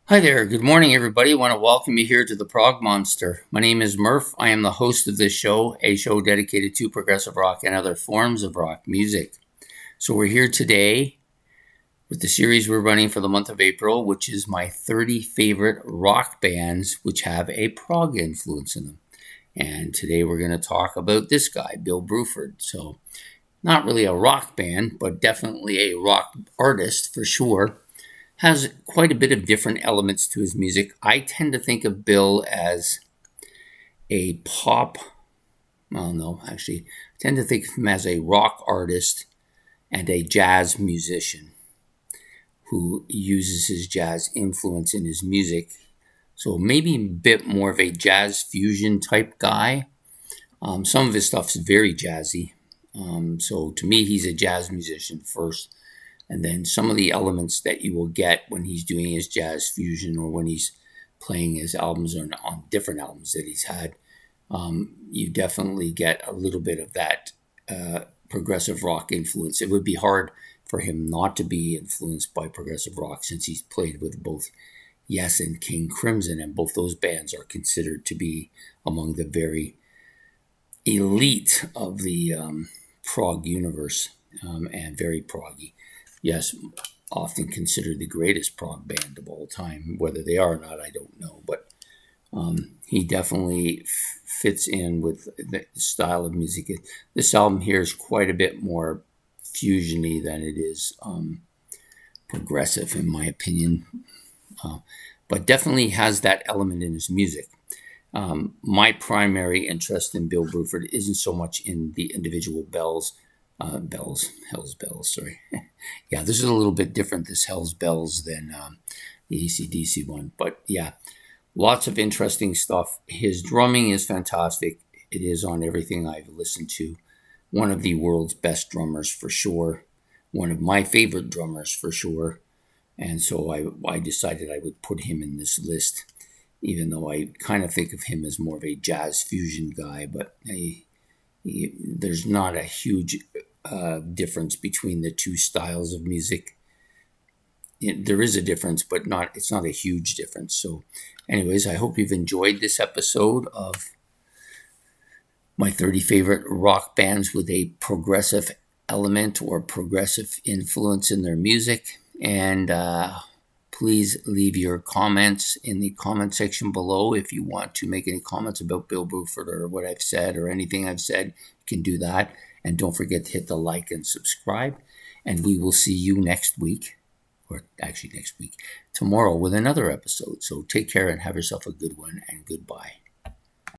Hi there. Good morning, everybody. I want to welcome you here to the Prog Monster. My name is Murph. I am the host of this show, a show dedicated to progressive rock and other forms of rock music. So we're here today with the series we're running for the month of April, which is my 30 favorite rock bands which have a prog influence in them. And today we're going to talk about this guy, Bill Bruford. So not really a rock band, but definitely a rock artist for sure. Has quite a bit of different elements to his music. I tend to think of Bill as a pop, I tend to think of him as a rock artist and a jazz musician who uses his jazz influence in his music. So maybe a bit more of a jazz fusion type guy. Some of his stuff is very jazzy. So to me, he's a jazz musician first. And then some of the elements that you will get when he's doing his jazz fusion or when he's playing his albums or on different albums that he's had, you definitely get a little bit of that progressive rock influence. It would be hard for him not to be influenced by progressive rock since he's played with both Yes and King Crimson, and both those bands are considered to be among the very elite of the prog universe and very proggy. Yes, often considered the greatest prog band of all time. Whether they are or not, I don't know. But he definitely fits in with the style of music. This album here is quite a bit more fusiony than it is progressive, in my opinion. But definitely has that element in his music. My primary interest in Bill Bruford isn't so much in the individual Hell's Bells, sorry. Yeah, this is a little bit different, this Hell's Bells, than the AC/DC one. But yeah, lots of interesting stuff. His drumming is fantastic. It is on everything I've listened to. One of the world's best drummers for sure. One of my favorite drummers for sure. And so I decided I would put him in this list, even though I kind of think of him as more of a jazz fusion guy. But there's not a huge difference between the two styles of music. There is a difference, but it's not a huge difference. So anyways, I hope you've enjoyed this episode of my 30 favorite rock bands with a progressive element or progressive influence in their music. And please leave your comments in the comment section below. If you want to make any comments about Bill Bruford or what I've said or anything I've said, you can do that. And don't forget to hit the like and subscribe. And we will see you next week, or actually next week, tomorrow with another episode. So take care and have yourself a good one, and goodbye.